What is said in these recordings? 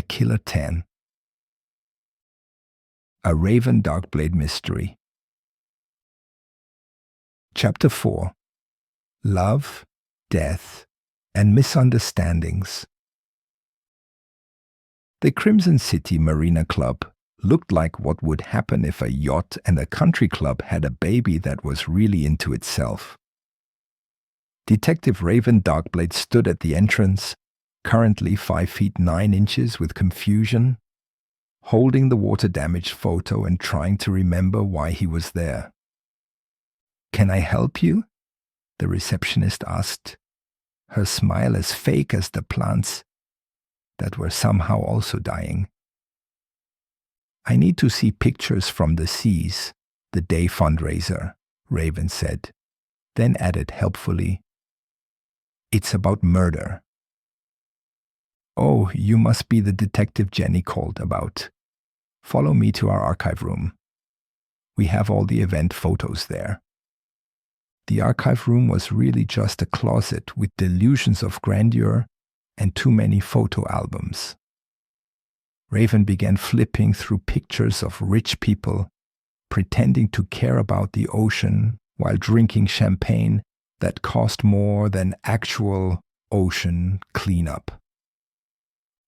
Killer 10. A Raven Darkblade Mystery. Chapter 4. Love, Death, and Misunderstandings. The Crimson City Marina Club looked like what would happen if a yacht and a country club had a baby that was really into itself. Detective Raven Darkblade stood at the entrance, currently 5 feet 9 inches with confusion, holding the water-damaged photo and trying to remember why he was there. "Can I help you?" the receptionist asked, her smile as fake as the plants that were somehow also dying. "I need to see pictures from the seas, the day fundraiser," Raven said, then added helpfully, "It's about murder." "Oh, you must be the detective Jenny called about. Follow me to our archive room. We have all the event photos there." The archive room was really just a closet with delusions of grandeur and too many photo albums. Raven began flipping through pictures of rich people pretending to care about the ocean while drinking champagne that cost more than actual ocean cleanup.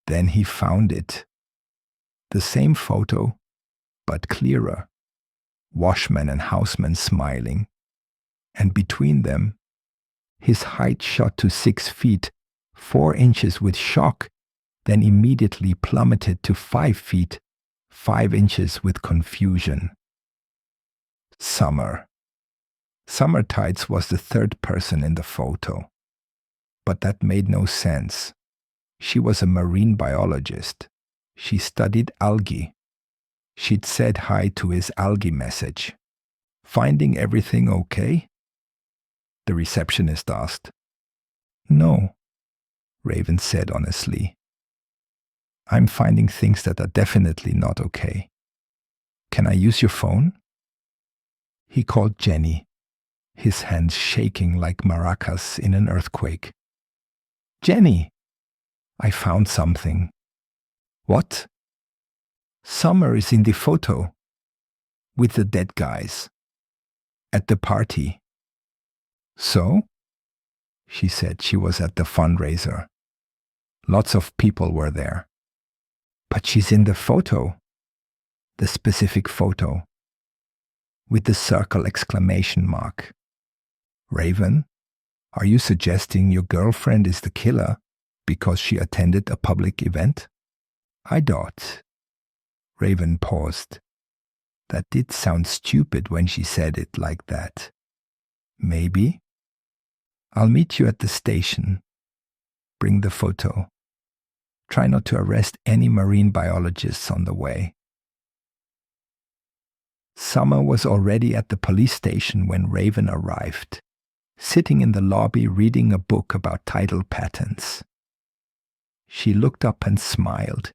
Then he found it. The same photo, but clearer. Washman and houseman smiling. And between them, his height shot to 6 feet, 4 inches with shock, then immediately plummeted to 5 feet, 5 inches with confusion. Summer. Summer Tides was the third person in the photo. But that made no sense. She was a marine biologist. She studied algae. She'd said hi to his algae message. "Finding everything okay?" the receptionist asked. "No," Raven said honestly. "I'm finding things that are definitely not okay. Can I use your phone?" He called Jenny, his hands shaking like maracas in an earthquake. "Jenny, I found something." "What?" "Summer is in the photo. With the dead guys. At the party." "So?" She said she was at the fundraiser. Lots of people were there. "But she's in the photo." The specific photo. With the circle exclamation mark. "Raven, are you suggesting your girlfriend is the killer because she attended a public event?" "I doubt." Raven paused. That did sound stupid when she said it like that. "Maybe. I'll meet you at the station. Bring the photo. Try not to arrest any marine biologists on the way." Summer was already at the police station when Raven arrived, sitting in the lobby reading a book about tidal patterns. She looked up and smiled,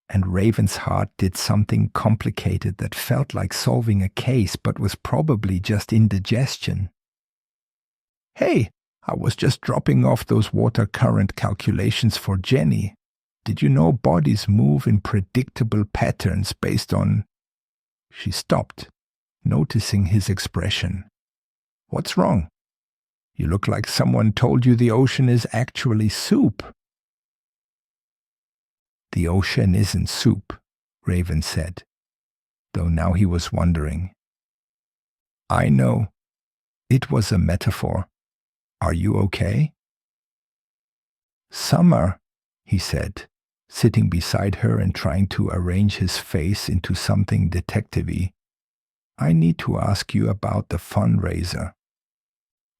and Raven's heart did something complicated that felt like solving a case but was probably just indigestion. "Hey, I was just dropping off those water current calculations for Jenny. Did you know bodies move in predictable patterns based on—" She stopped, noticing his expression. "What's wrong? You look like someone told you the ocean is actually soup." "The ocean isn't soup," Raven said, though now he was wondering. "I know. It was a metaphor. Are you okay?" "Summer," he said, sitting beside her and trying to arrange his face into something detective-y. "I need to ask you about the fundraiser."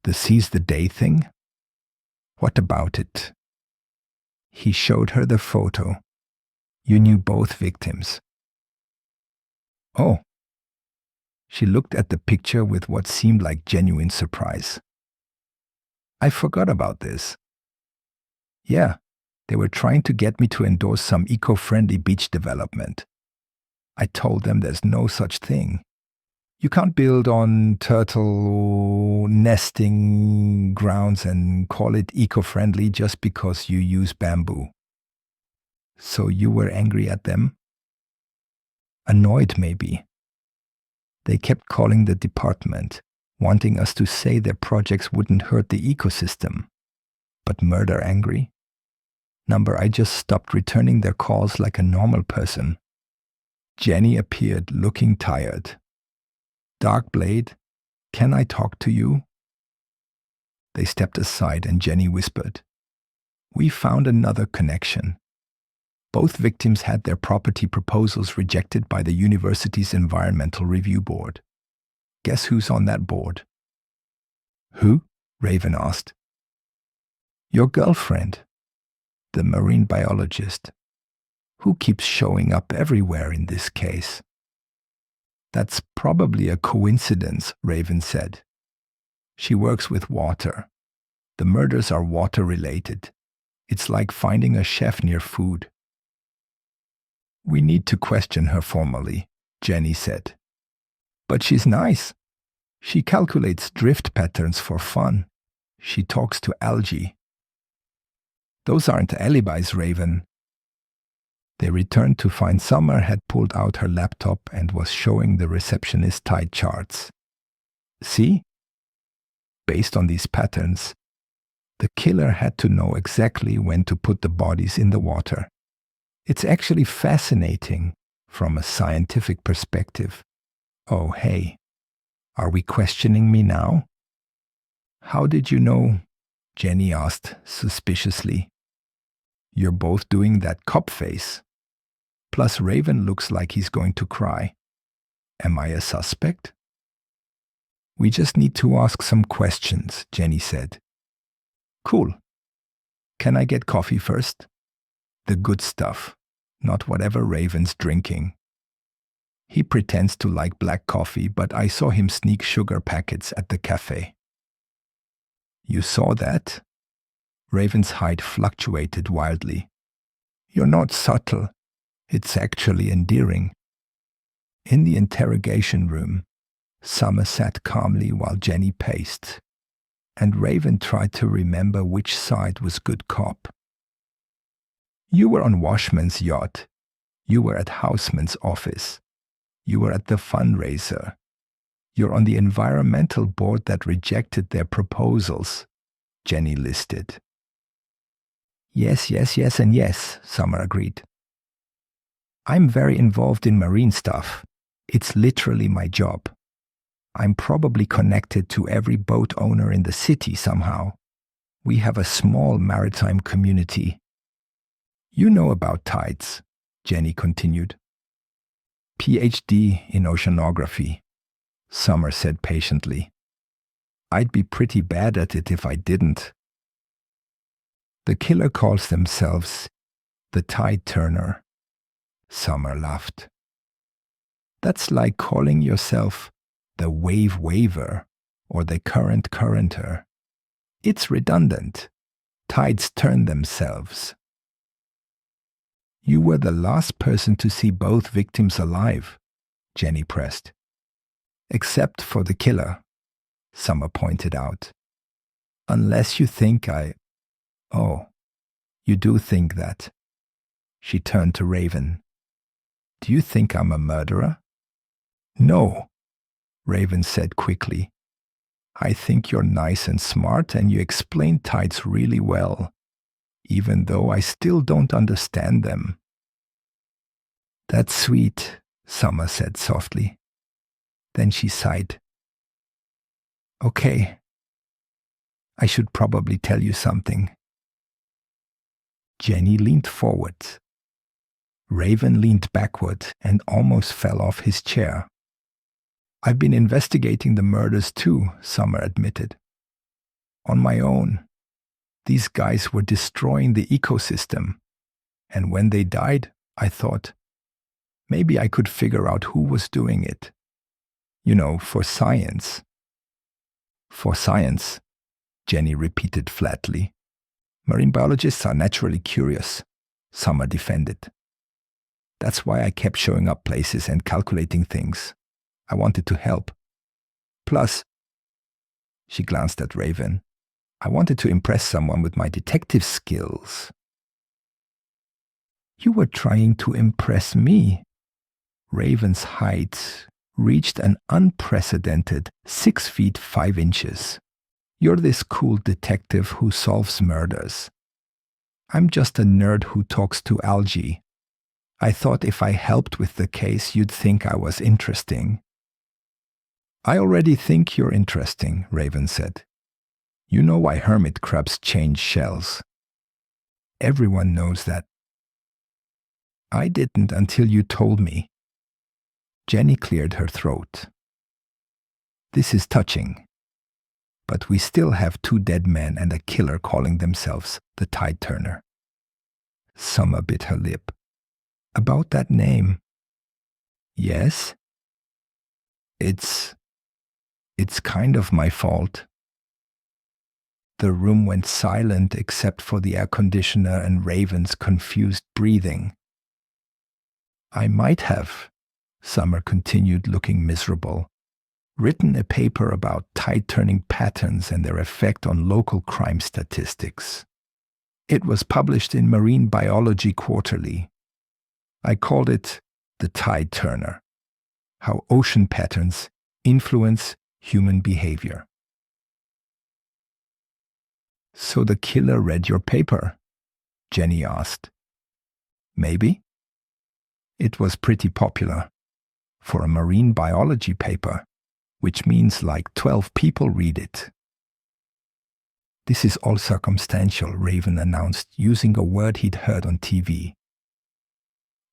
"The Seize the Day thing?" "What about it?" He showed her the photo. "You knew both victims." "Oh." She looked at the picture with what seemed like genuine surprise. "I forgot about this." "Yeah, they were trying to get me to endorse some eco-friendly beach development. I told them there's no such thing. You can't build on turtle nesting grounds and call it eco-friendly just because you use bamboo." So you were angry at them? Annoyed, maybe. They kept calling the department, wanting us to say their projects wouldn't hurt the ecosystem. But murder angry? Number, I just stopped returning their calls like a normal person. Jenny appeared, looking tired. Darkblade, can I talk to you? They stepped aside and Jenny whispered, We found another connection. Both victims had their property proposals rejected by the university's Environmental Review Board. Guess who's on that board? Who? Raven asked. Your girlfriend, the marine biologist, who keeps showing up everywhere in this case. That's probably a coincidence, Raven said. She works with water. The murders are water-related. It's like finding a chef near food. We need to question her formally, Jenny said. But she's nice. She calculates drift patterns for fun. She talks to algae. Those aren't alibis, Raven. They returned to find Summer had pulled out her laptop and was showing the receptionist tide charts. See? Based on these patterns, the killer had to know exactly when to put the bodies in the water. It's actually fascinating from a scientific perspective. Oh, hey, are we questioning me now? How did you know? Jenny asked suspiciously. You're both doing that cop face. Plus Raven looks like he's going to cry. Am I a suspect? We just need to ask some questions, Jenny said. Cool. Can I get coffee first? The good stuff, not whatever Raven's drinking. He pretends to like black coffee, but I saw him sneak sugar packets at the cafe. You saw that? Raven's height fluctuated wildly. You're not subtle. It's actually endearing. In the interrogation room, Summer sat calmly while Jenny paced, and Raven tried to remember which side was good cop. You were on Washman's yacht. You were at Houseman's office. You were at the fundraiser. You're on the environmental board that rejected their proposals, Jenny listed. Yes, and yes, Summer agreed. I'm very involved in marine stuff. It's literally my job. I'm probably connected to every boat owner in the city somehow. We have a small maritime community. You know about tides, Jenny continued. PhD in oceanography, Summer said patiently. I'd be pretty bad at it if I didn't. The killer calls themselves the tide turner. Summer laughed. That's like calling yourself the wave waver or the current currenter. It's redundant. Tides turn themselves. You were the last person to see both victims alive, Jenny pressed. Except for the killer, Summer pointed out. Unless you think Oh, you do think that. She turned to Raven. Do you think I'm a murderer? No, Raven said quickly. I think you're nice and smart and you explain tides really well, even though I still don't understand them. That's sweet, Summer said softly. Then she sighed. Okay, I should probably tell you something. Jenny leaned forward. Raven leaned backward and almost fell off his chair. I've been investigating the murders too, Summer admitted. On my own. These guys were destroying the ecosystem. And when they died, I thought, maybe I could figure out who was doing it. You know, for science. For science, Jenny repeated flatly. Marine biologists are naturally curious, Summer defended. That's why I kept showing up places and calculating things. I wanted to help. Plus, she glanced at Raven, I wanted to impress someone with my detective skills. You were trying to impress me. Raven's height reached an unprecedented 6 feet 5 inches. You're this cool detective who solves murders. I'm just a nerd who talks to algae. I thought if I helped with the case, you'd think I was interesting. I already think you're interesting, Raven said. You know why hermit crabs change shells. Everyone knows that. I didn't until you told me. Jenny cleared her throat. This is touching. But we still have 2 dead men and a killer calling themselves the Tide Turner. Summer bit her lip. About that name. Yes? It's kind of my fault. The room went silent except for the air conditioner and Raven's confused breathing. I might have, Summer continued, looking miserable, written a paper about tide-turning patterns and their effect on local crime statistics. It was published in Marine Biology Quarterly. I called it The Tide Turner: How Ocean Patterns Influence Human Behavior. So the killer read your paper? Jenny asked. Maybe. It was pretty popular. For a marine biology paper, which means like 12 people read it. This is all circumstantial, Raven announced, using a word he'd heard on TV.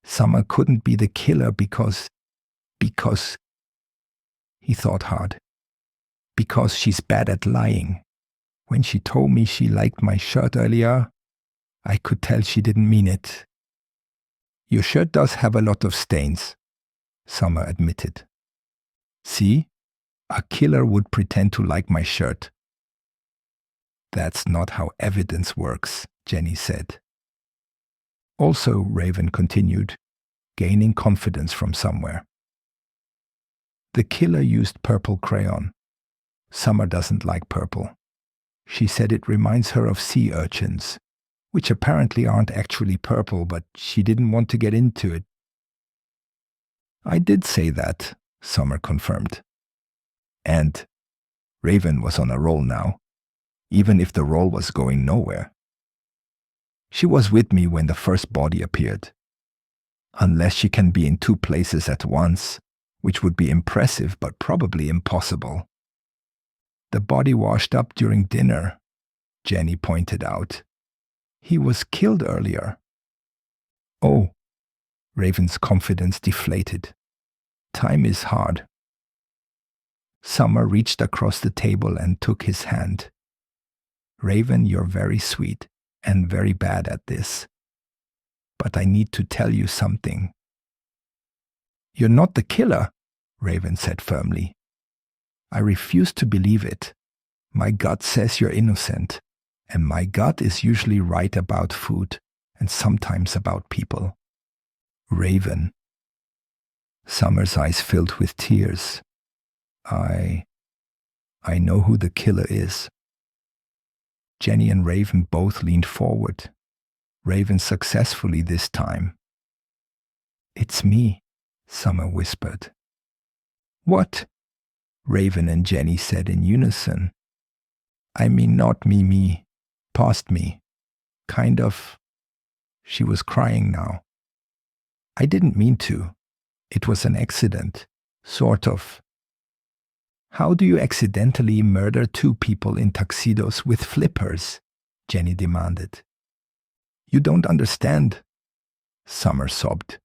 Summer couldn't be the killer because... He thought hard. Because she's bad at lying. When she told me she liked my shirt earlier, I could tell she didn't mean it. Your shirt does have a lot of stains, Summer admitted. See? A killer would pretend to like my shirt. That's not how evidence works, Jenny said. Also, Raven continued, gaining confidence from somewhere. The killer used purple crayon. Summer doesn't like purple. She said it reminds her of sea urchins, which apparently aren't actually purple, but she didn't want to get into it. I did say that, Summer confirmed. And Raven was on a roll now, even if the roll was going nowhere. She was with me when the first body appeared. Unless she can be in 2 places at once, which would be impressive but probably impossible. The body washed up during dinner, Jenny pointed out. He was killed earlier. Oh, Raven's confidence deflated. Time is hard. Summer reached across the table and took his hand. Raven, you're very sweet and very bad at this. But I need to tell you something. You're not the killer, Raven said firmly. I refuse to believe it. My gut says you're innocent, and my gut is usually right about food and sometimes about people. Raven. Summer's eyes filled with tears. I know who the killer is. Jenny and Raven both leaned forward. Raven successfully this time. It's me, Summer whispered. What? Raven and Jenny said in unison. I mean not me, past me. Kind of. She was crying now. I didn't mean to. It was an accident. Sort of. How do you accidentally murder 2 people in tuxedos with flippers? Jenny demanded. You don't understand. Summer sobbed.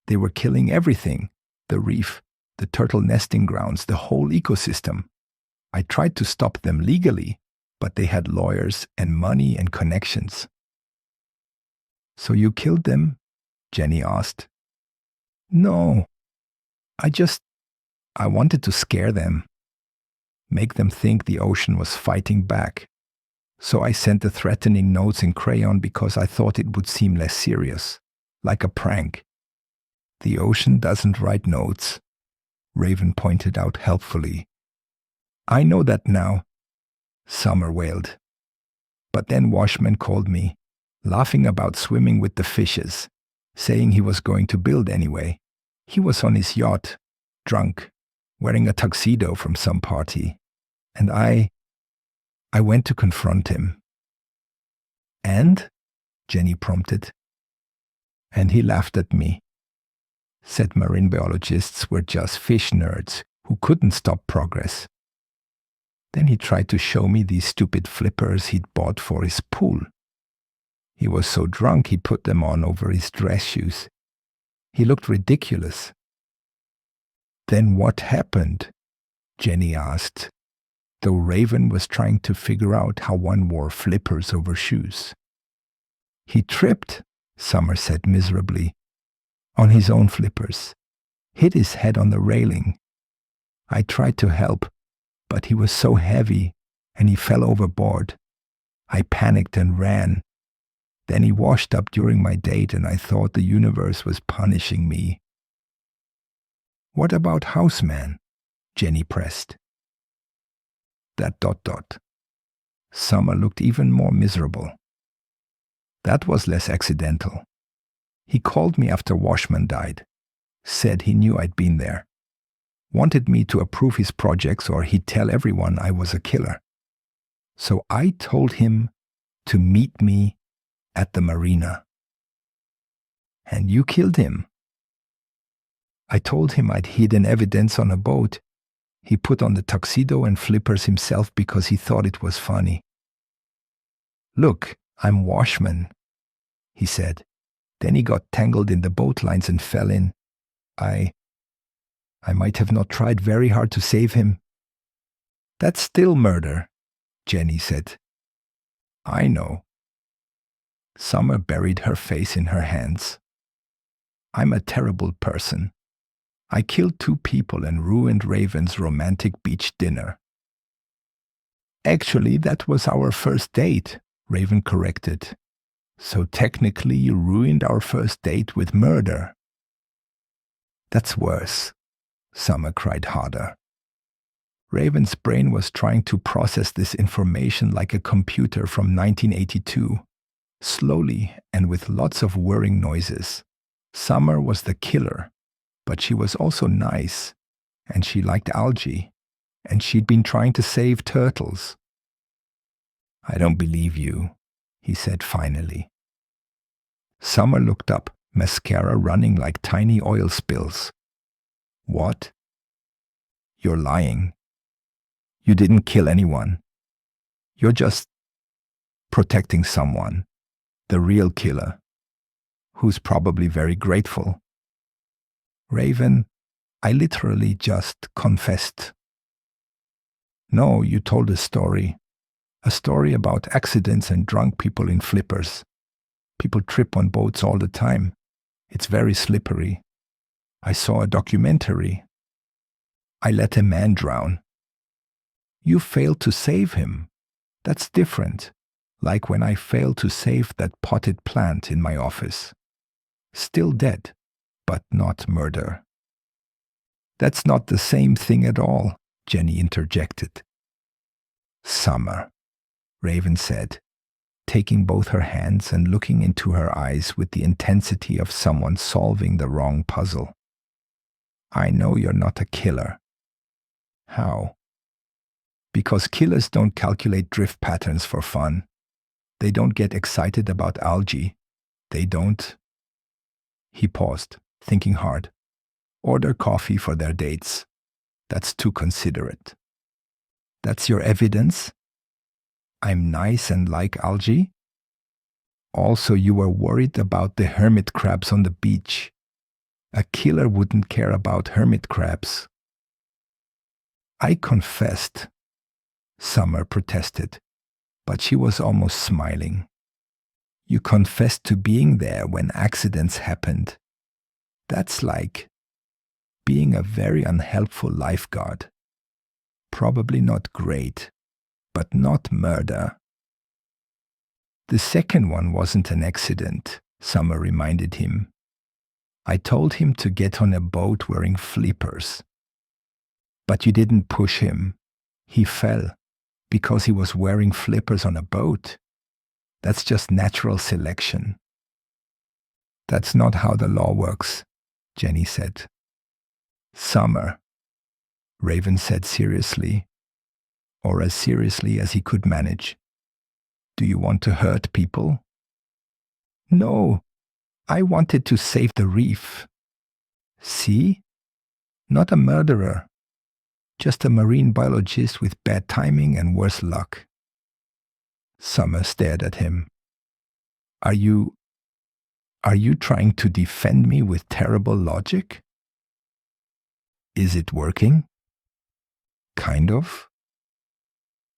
They were killing everything. The reef, the turtle nesting grounds, the whole ecosystem. I tried to stop them legally, but they had lawyers and money and connections. So you killed them? Jenny asked. No. I wanted to scare them. Make them think the ocean was fighting back. So I sent the threatening notes in crayon because I thought it would seem less serious, like a prank. The ocean doesn't write notes, Raven pointed out helpfully. I know that now, Summer wailed. But then Washman called me, laughing about swimming with the fishes, saying he was going to build anyway. He was on his yacht, drunk, wearing a tuxedo from some party. And I went to confront him. And? Jenny prompted. And he laughed at me. Said marine biologists were just fish nerds who couldn't stop progress. Then he tried to show me these stupid flippers he'd bought for his pool. He was so drunk he put them on over his dress shoes. He looked ridiculous. Then what happened? Jenny asked, though Raven was trying to figure out how one wore flippers over shoes. He tripped, Summer said miserably, on his own flippers, hit his head on the railing. I tried to help, but he was so heavy and he fell overboard. I panicked and ran. Then he washed up during my date and I thought the universe was punishing me. What about Houseman? Jenny pressed. That ... Summer looked even more miserable. That was less accidental. He called me after Washman died. Said he knew I'd been there. Wanted me to approve his projects or he'd tell everyone I was a killer. So I told him to meet me at the marina. And you killed him. I told him I'd hidden evidence on a boat. He put on the tuxedo and flippers himself because he thought it was funny. Look, I'm Washman, he said. Then he got tangled in the boat lines and fell in. I might have not tried very hard to save him. That's still murder, Jenny said. I know. Summer buried her face in her hands. I'm a terrible person. I killed 2 people and ruined Raven's romantic beach dinner. Actually, that was our first date, Raven corrected. So technically you ruined our first date with murder. That's worse, Summer cried harder. Raven's brain was trying to process this information like a computer from 1982, slowly and with lots of whirring noises. Summer was the killer, but she was also nice, and she liked algae, and she'd been trying to save turtles. I don't believe you, he said finally. Summer looked up, mascara running like tiny oil spills. What? You're lying. You didn't kill anyone. You're just protecting someone, the real killer, who's probably very grateful. Raven, I literally just confessed. No, you told a story about accidents and drunk people in flippers. People trip on boats all the time. It's very slippery. I saw a documentary. I let a man drown. You failed to save him. That's different. Like when I failed to save that potted plant in my office. Still dead, but not murder. That's not the same thing at all, Jenny interjected. Summer, Raven said, taking both her hands and looking into her eyes with the intensity of someone solving the wrong puzzle. I know you're not a killer. How? Because killers don't calculate drift patterns for fun. They don't get excited about algae. They don't. He paused, thinking hard. Order coffee for their dates. That's too considerate. That's your evidence? I'm nice and like algae? Also, you were worried about the hermit crabs on the beach. A killer wouldn't care about hermit crabs. I confessed, Summer protested, but she was almost smiling. You confessed to being there when accidents happened. That's like being a very unhelpful lifeguard. Probably not great, but not murder. The second one wasn't an accident, Summer reminded him. I told him to get on a boat wearing flippers. But you didn't push him. He fell because he was wearing flippers on a boat. That's just natural selection. That's not how the law works, Jenny said. Summer, Raven said seriously, or as seriously as he could manage. Do you want to hurt people? No, I wanted to save the reef. See? Not a murderer. Just a marine biologist with bad timing and worse luck. Summer stared at him. Are you trying to defend me with terrible logic? Is it working? Kind of.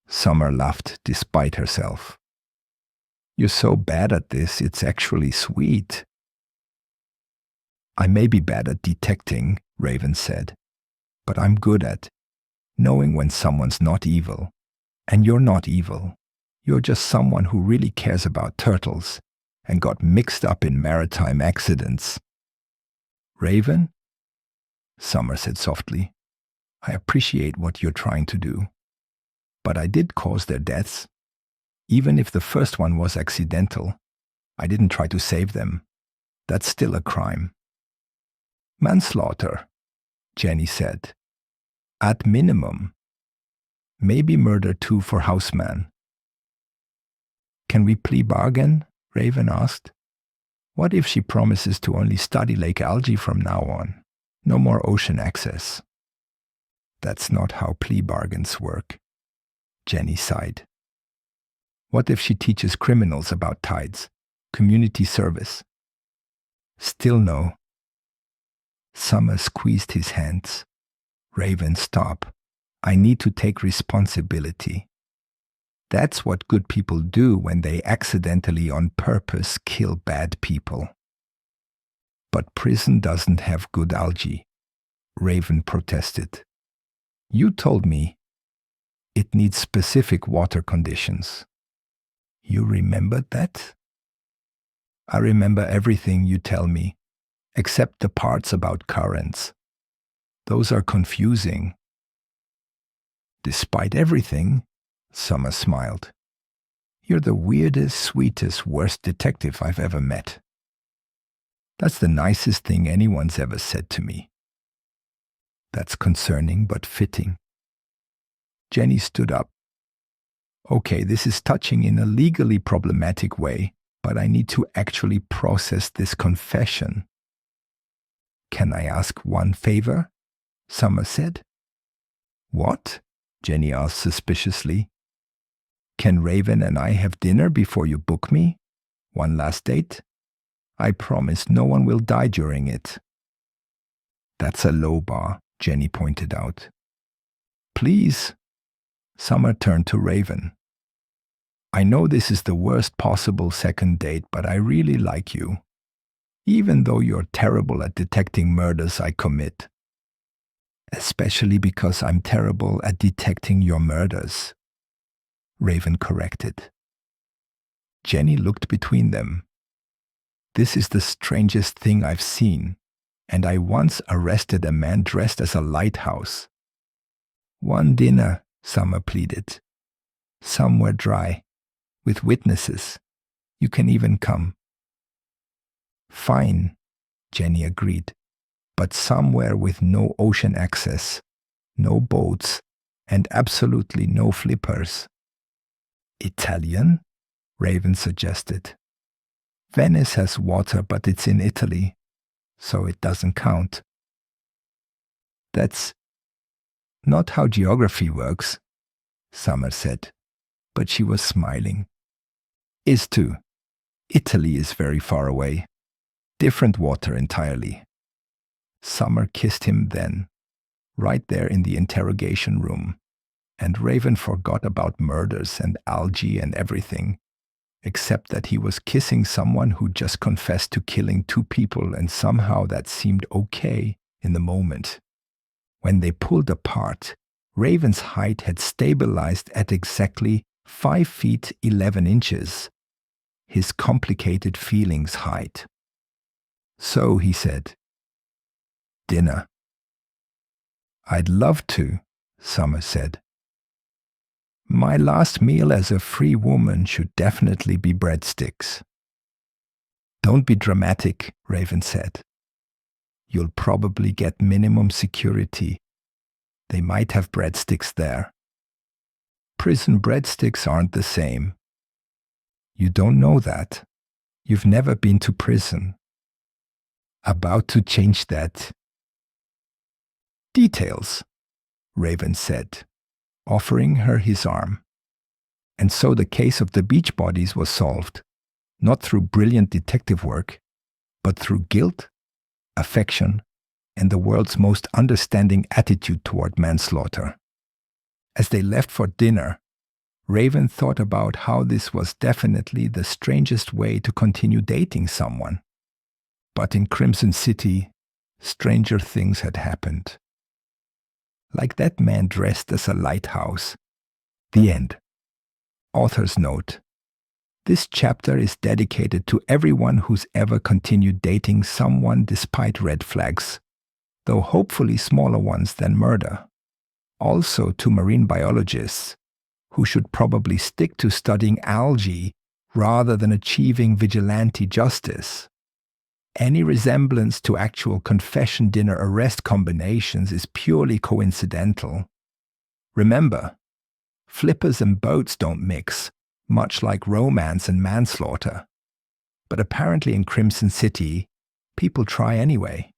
Summer laughed despite herself. You're so bad at this, it's actually sweet. I may be bad at detecting, Raven said, but I'm good at knowing when someone's not evil. And you're not evil. You're just someone who really cares about turtles and got mixed up in maritime accidents. Raven? Summer said softly, I appreciate what you're trying to do. But I did cause their deaths. Even if the first one was accidental, I didn't try to save them. That's still a crime. Manslaughter, Jenny said. At minimum. Maybe murder too for houseman. Can we plea bargain? Raven asked. What if she promises to only study lake algae from now on? No more ocean access. That's not how plea bargains work, Jenny sighed. What if she teaches criminals about tides, community service? Still no. Summer squeezed his hands. Raven, stop. I need to take responsibility. That's what good people do when they accidentally on purpose kill bad people. But prison doesn't have good algae, Raven protested. You told me it needs specific water conditions. You remembered that? I remember everything you tell me, except the parts about currents. Those are confusing. Despite everything, Summer smiled. You're the weirdest, sweetest, worst detective I've ever met. That's the nicest thing anyone's ever said to me. That's concerning but fitting. Jenny stood up. Okay, this is touching in a legally problematic way, but I need to actually process this confession. Can I ask one favor? Summer said. What? Jenny asked suspiciously. Can Raven and I have dinner before you book me? One last date? I promise no one will die during it. That's a low bar, Jenny pointed out. Please. Summer turned to Raven. I know this is the worst possible second date, but I really like you. Even though you're terrible at detecting murders I commit. Especially because I'm terrible at detecting your murders, Raven corrected. Jenny looked between them. This is the strangest thing I've seen, and I once arrested a man dressed as a lighthouse. One dinner, Summer pleaded. Somewhere dry, with witnesses. You can even come. Fine, Jenny agreed, but somewhere with no ocean access, no boats, and absolutely no flippers. Italian? Raven suggested. Venice has water, but it's in Italy, so it doesn't count. That's not how geography works, Summer said, but she was smiling. Is too. Italy is very far away. Different water entirely. Summer kissed him then, right there in the interrogation room, and Raven forgot about murders and algae and everything, except that he was kissing someone who just confessed to killing 2 people, and somehow that seemed okay in the moment. When they pulled apart, Raven's height had stabilized at exactly 5 feet 11 inches, his complicated feelings height. So he said, dinner. I'd love to, Summer said. My last meal as a free woman should definitely be breadsticks. Don't be dramatic, Raven said. You'll probably get minimum security. They might have breadsticks there. Prison breadsticks aren't the same. You don't know that. You've never been to prison. About to change that. Details, Raven said, offering her his arm. And so the case of the beach bodies was solved, not through brilliant detective work, but through guilt, affection, and the world's most understanding attitude toward manslaughter. As they left for dinner, Raven thought about how this was definitely the strangest way to continue dating someone. But in Crimson City, stranger things had happened. Like that man dressed as a lighthouse. The end. Author's note. This chapter is dedicated to everyone who's ever continued dating someone despite red flags, though hopefully smaller ones than murder. Also to marine biologists, who should probably stick to studying algae rather than achieving vigilante justice. Any resemblance to actual confession dinner arrest combinations is purely coincidental. Remember, flippers and boats don't mix, much like romance and manslaughter. But apparently in Crimson City, people try anyway.